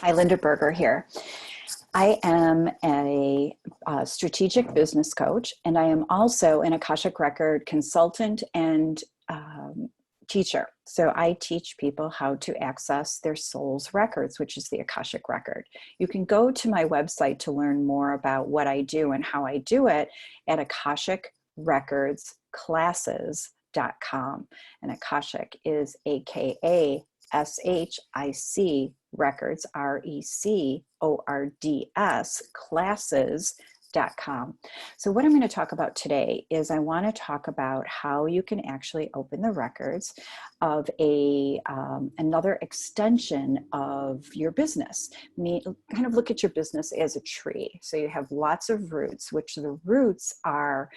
Hi, Linda Berger here. I am a strategic business coach, and I am also an Akashic Record consultant and teacher. So I teach people how to access their soul's records, which is the Akashic Record. You can go to my website to learn more about what I do and how I do it at akashicrecordsclasses.com. And Akashic is AKASHIC records, RECORDS, classes.com. So what I'm going to talk about today is I want to talk about how you can actually open the records of another extension of your business. Kind of look at your business as a tree. So you have lots of roots, which the roots are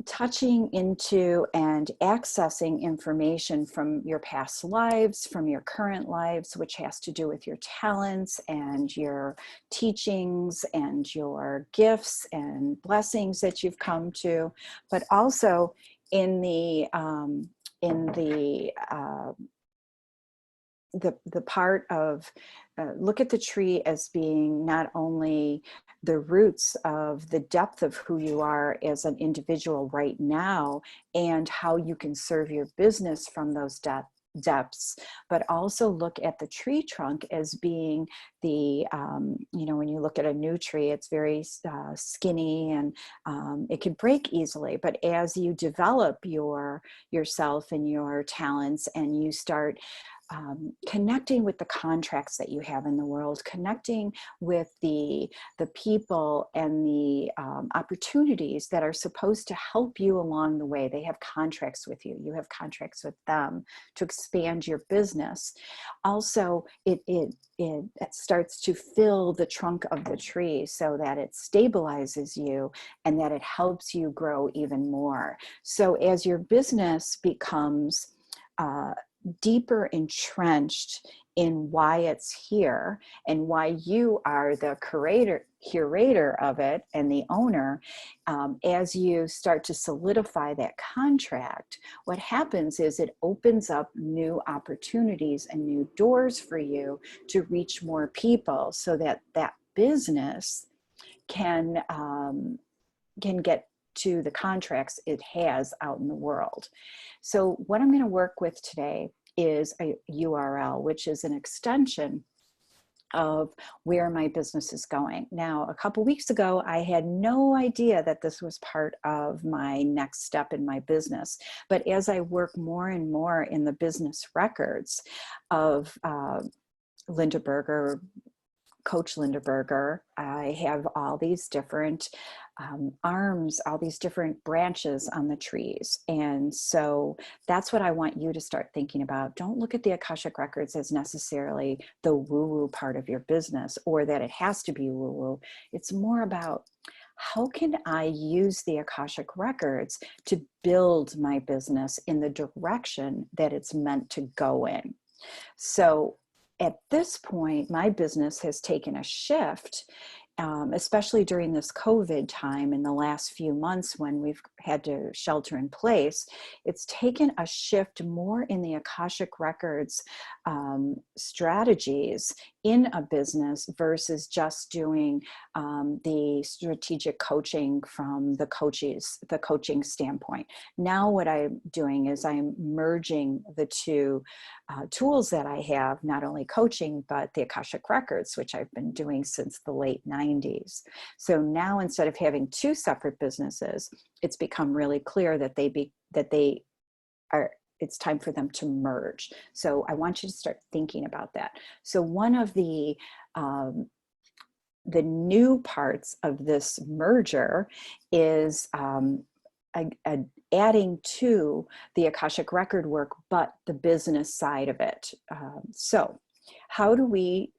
touching into and accessing information from your past lives, from your current lives, which has to do with your talents and your teachings and your gifts and blessings that you've come to, but also in the part of look at the tree as being not only the roots of the depth of who you are as an individual right now and how you can serve your business from those depths, but also look at the tree trunk as being the, when you look at a new tree, it's very skinny and it can break easily. But as you develop yourself and your talents and you start connecting with the contracts that you have in the world, connecting with the people and the opportunities that are supposed to help you along the way. They have contracts with you. You have contracts with them to expand your business. Also, it starts to fill the trunk of the tree so that it stabilizes you and that it helps you grow even more. So as your business becomes deeper entrenched in why it's here and why you are the curator of it and the owner, as you start to solidify that contract, what happens is it opens up new opportunities and new doors for you to reach more people so that that business can get to the contracts it has out in the world. So what I'm going to work with today is a URL, which is an extension of where my business is going. Now, a couple weeks ago, I had no idea that this was part of my next step in my business. But as I work more and more in the business records of Linda Berger, Coach Linda Berger, I have all these different arms, all these different branches on the trees. And so that's what I want you to start thinking about. Don't look at the Akashic Records as necessarily the woo-woo part of your business or that it has to be woo-woo. It's more about how can I use the Akashic Records to build my business in the direction that it's meant to go in. So at this point, my business has taken a shift, especially during this COVID time in the last few months when we've had to shelter in place. It's taken a shift more in the Akashic Records strategies in a business versus just doing the strategic coaching from the coaching standpoint. Now what I'm doing is I'm merging the two tools that I have, not only coaching, but the Akashic Records, which I've been doing since the late 90s. So now instead of having two separate businesses, it's become really clear that it's time for them to merge. So I want you to start thinking about that. So one of the new parts of this merger is adding to the Akashic Record work, but the business side of it. So how do we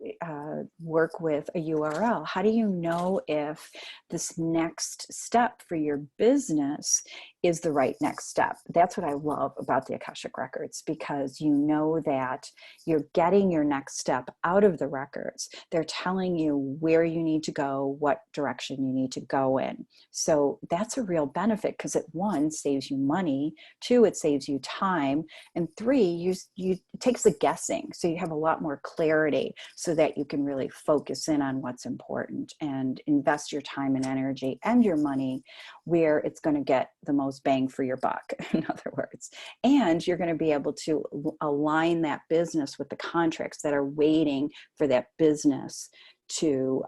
work with a URL? How do you know if this next step for your business is the right next step. That's what I love about the Akashic records, because you know that you're getting your next step out of the records. They're telling you where you need to go, what direction you need to go in. So that's a real benefit, because it, one, saves you money, two, it saves you time, and three, it takes the guessing. So you have a lot more clarity so that you can really focus in on what's important and invest your time and energy and your money where it's going to get the most bang for your buck, in other words. And you're going to be able to align that business with the contracts that are waiting for that business to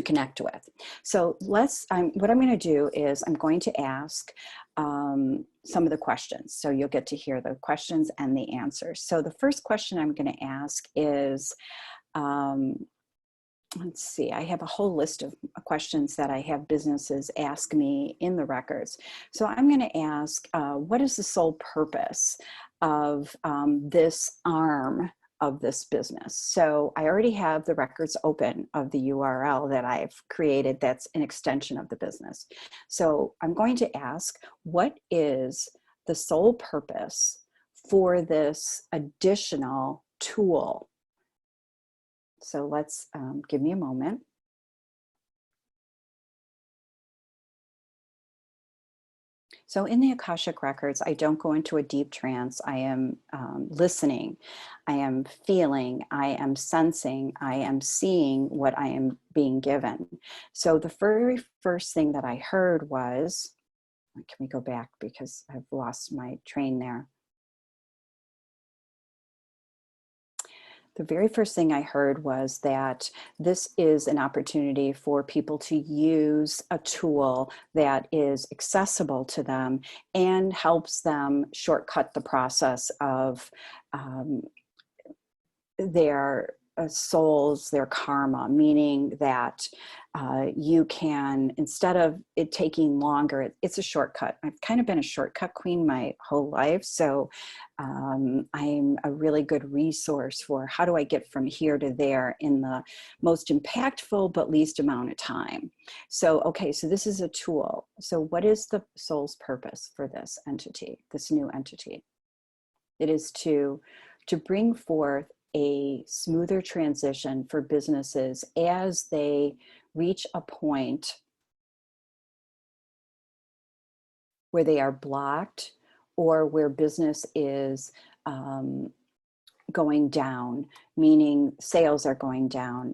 connect with. So what I'm going to do is I'm going to ask some of the questions. So you'll get to hear the questions and the answers. So the first question I'm going to ask is, let's see, I have a whole list of questions that I have businesses ask me in the records. So I'm going to ask, what is the sole purpose of this arm of this business? So I already have the records open of the URL that I've created that's an extension of the business. So I'm going to ask, what is the sole purpose for this additional tool? So let's give me a moment. So in the Akashic records, I don't go into a deep trance. I am listening, I am feeling, I am sensing, I am seeing what I am being given. So the very first thing that I heard was, can we go back because I've lost my train there. The very first thing I heard was that this is an opportunity for people to use a tool that is accessible to them and helps them shortcut the process of their souls, their karma, meaning that you can, instead of it taking longer, it's a shortcut. I've kind of been a shortcut queen my whole life. So I'm a really good resource for how do I get from here to there in the most impactful but least amount of time. So, okay, so this is a tool. So what is the soul's purpose for this entity, this new entity? It is to bring forth a smoother transition for businesses as they reach a point where they are blocked or where business is going down, meaning sales are going down,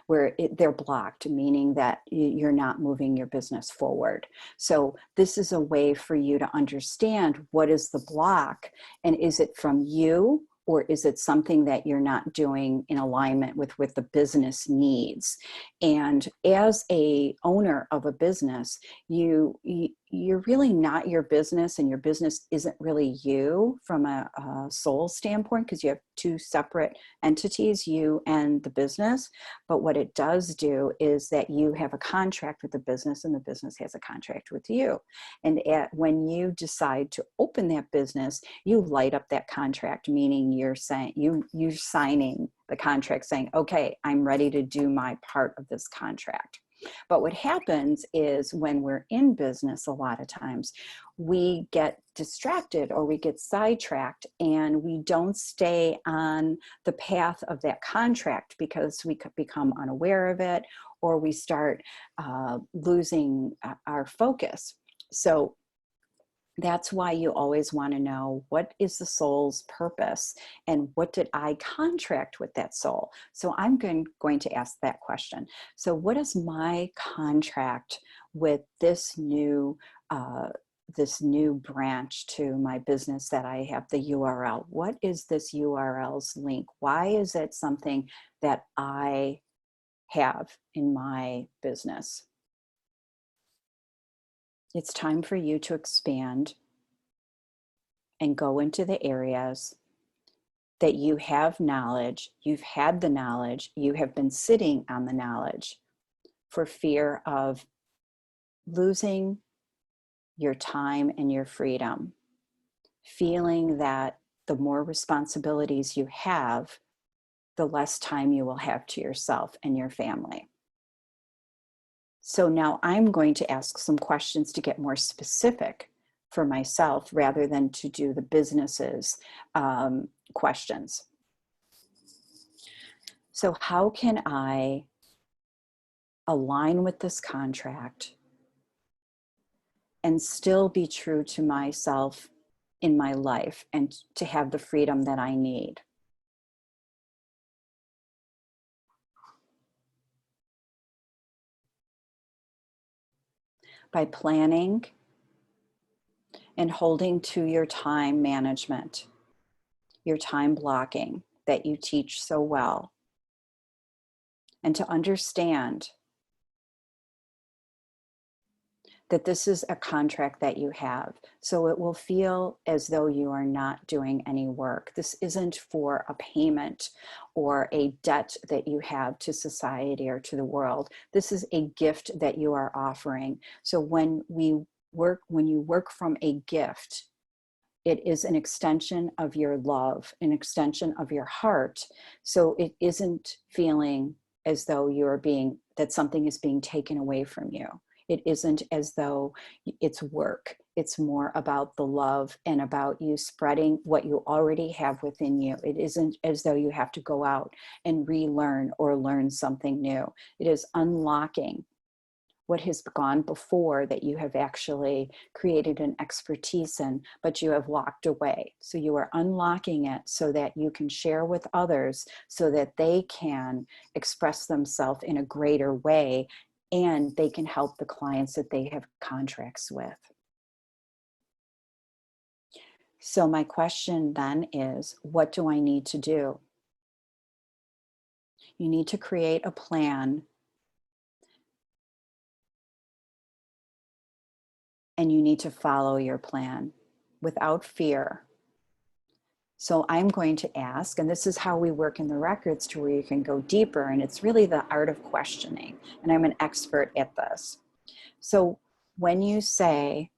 where they're blocked, meaning that you're not moving your business forward. So this is a way for you to understand what is the block, and is it from you, or is it something that you're not doing in alignment with what the business needs? And as a owner of a business, you're really not your business, and your business isn't really you from a soul standpoint, because you have two separate entities, you and the business. But what it does do is that you have a contract with the business, and the business has a contract with you. And when you decide to open that business, you light up that contract, meaning you're saying you're signing the contract saying, okay, I'm ready to do my part of this contract. But what happens is when we're in business, a lot of times we get distracted or we get sidetracked, and we don't stay on the path of that contract because we could become unaware of it, or we start losing our focus. So that's why you always want to know, what is the soul's purpose, and what did I contract with that soul? So I'm going to ask that question. So what is my contract with this new branch to my business that I have, the URL? What is this URL's link? Why is it something that I have in my business? It's time for you to expand and go into the areas that you have knowledge, you've had the knowledge, you have been sitting on the knowledge for fear of losing your time and your freedom, feeling that the more responsibilities you have, the less time you will have to yourself and your family. So now I'm going to ask some questions to get more specific for myself rather than to do the business's questions. So how can I align with this contract and still be true to myself in my life and to have the freedom that I need? By planning and holding to your time management, your time blocking that you teach so well, and to understand that this is a contract that you have. So it will feel as though you are not doing any work. This isn't for a payment or a debt that you have to society or to the world. This is a gift that you are offering. So when you work from a gift, it is an extension of your love, an extension of your heart. So it isn't feeling as though that something is being taken away from you. It isn't as though it's work. It's more about the love and about you spreading what you already have within you. It isn't as though you have to go out and relearn or learn something new. It is unlocking what has gone before that you have actually created an expertise in, but you have locked away. So you are unlocking it so that you can share with others so that they can express themselves in a greater way and they can help the clients that they have contracts with. So my question then is, what do I need to do? You need to create a plan and you need to follow your plan without fear. So I'm going to ask, and this is how we work in the records to where you can go deeper, and it's really the art of questioning, and I'm an expert at this. So when you say,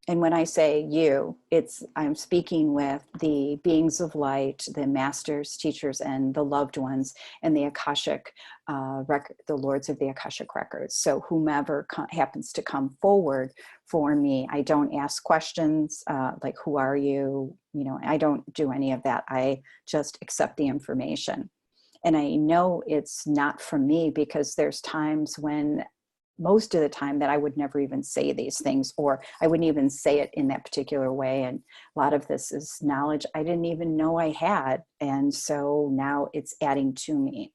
and when I say you, I'm speaking with the beings of light, the masters, teachers, and the loved ones, and the Akashic the lords of the Akashic records. So whomever happens to come forward for me, I don't ask questions like, who are you? You know, I don't do any of that. I just accept the information. And I know it's not from me because there's times when most of the time that I would never even say these things, or I wouldn't even say it in that particular way. And a lot of this is knowledge I didn't even know I had. And so now it's adding to me.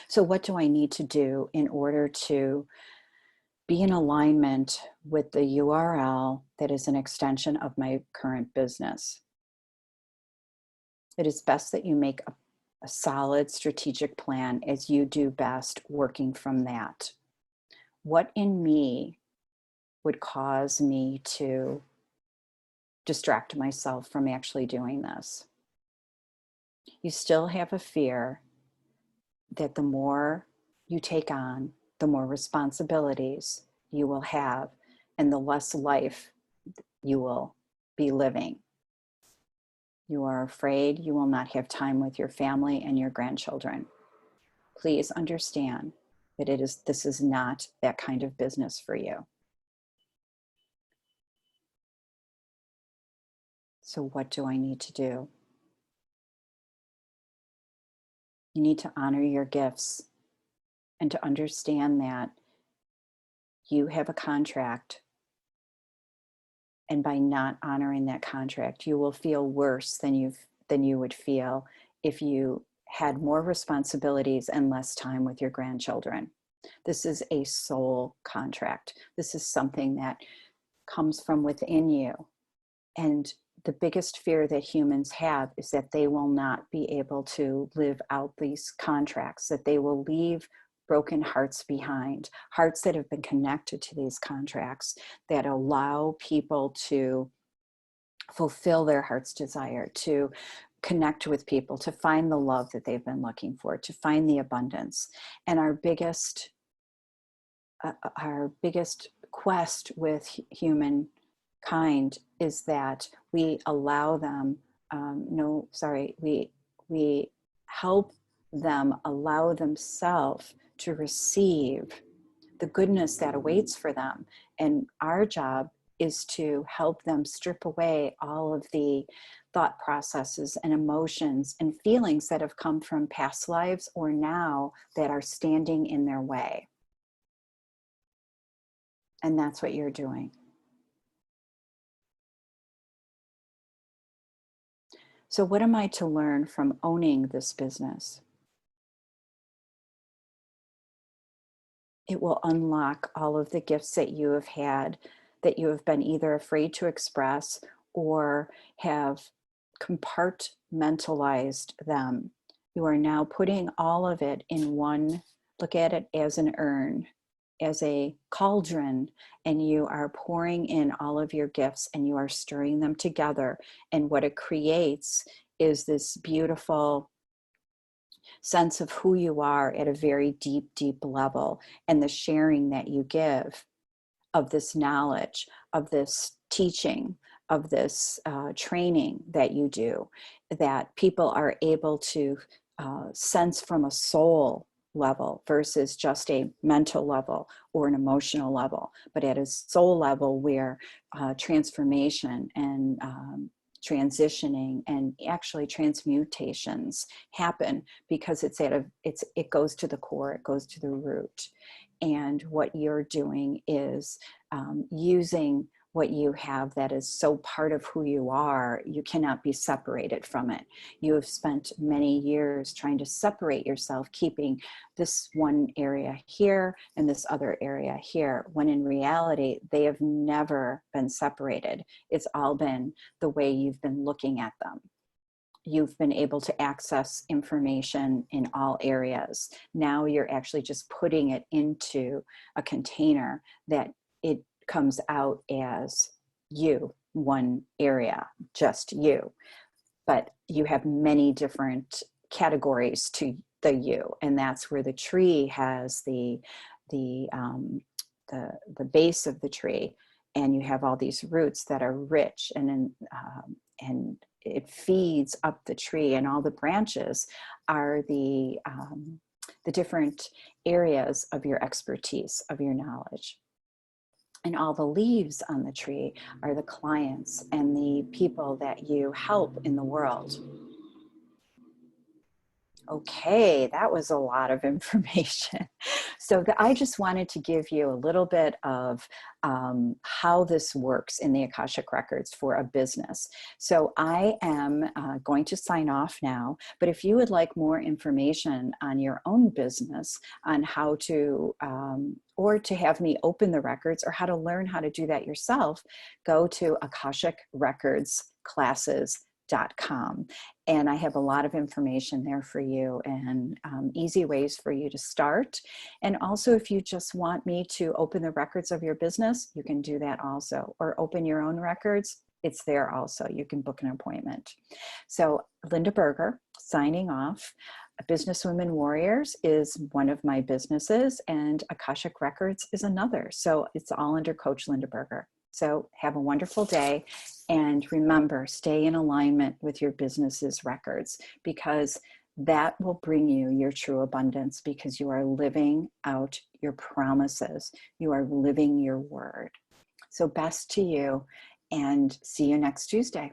So what do I need to do in order to be in alignment with the URL that is an extension of my current business? It is best that you make a solid strategic plan as you do best working from that. What in me would cause me to distract myself from actually doing this? You still have a fear that the more you take on, the more responsibilities you will have and the less life you will be living. You are afraid you will not have time with your family and your grandchildren. Please understand that this is not that kind of business for you. So what do I need to do? You need to honor your gifts and to understand that you have a contract, and by not honoring that contract, you will feel worse than you would feel if you had more responsibilities and less time with your grandchildren. This is a soul contract. This is something that comes from within you. And the biggest fear that humans have is that they will not be able to live out these contracts, that they will leave broken hearts behind, hearts that have been connected to these contracts that allow people to fulfill their heart's desire, to connect with people, to find the love that they've been looking for, to find the abundance. And our biggest quest with humankind is that we allow them, we help them allow themselves to receive the goodness that awaits for them. And our job is to help them strip away all of the thought processes and emotions and feelings that have come from past lives or now that are standing in their way. And that's what you're doing. So what am I to learn from owning this business? It will unlock all of the gifts that you have had, that you have been either afraid to express or have compartmentalized them. You are now putting all of it in one, look at it as an urn, as a cauldron, and you are pouring in all of your gifts and you are stirring them together. And what it creates is this beautiful sense of who you are at a very deep, deep level, and the sharing that you give of this knowledge, of this teaching, of this training that you do, that people are able to sense from a soul level versus just a mental level or an emotional level, but at a soul level where transformation and transitioning and actually transmutations happen, because it goes to the core, it goes to the root. And what you're doing is using what you have that is so part of who you are. You cannot be separated from it. You have spent many years trying to separate yourself, keeping this one area here and this other area here, when in reality, they have never been separated. It's all been the way you've been looking at them. You've been able to access information in all areas. Now you're actually just putting it into a container that it comes out as you, one area, just you. But you have many different categories to the you, and that's where the tree has the base of the tree, and you have all these roots that are rich, and it feeds up the tree, and all the branches are the different areas of your expertise, of your knowledge. And all the leaves on the tree are the clients and the people that you help in the world. Okay, that was a lot of information. So I just wanted to give you a little bit of how this works in the Akashic Records for a business. So I am going to sign off now, but if you would like more information on your own business, on how to, or to have me open the records, or how to learn how to do that yourself, go to akashicrecordsclasses.com. And I have a lot of information there for you, and easy ways for you to start. And also, if you just want me to open the records of your business, you can do that also, or open your own records. It's there also. You can book an appointment. So Linda Berger, signing off. Businesswomen Warriors is one of my businesses, and Akashic Records is another. So it's all under Coach Linda Berger. So have a wonderful day, and remember, stay in alignment with your business's records, because that will bring you your true abundance, because you are living out your promises. You are living your word. So best to you, and see you next Tuesday.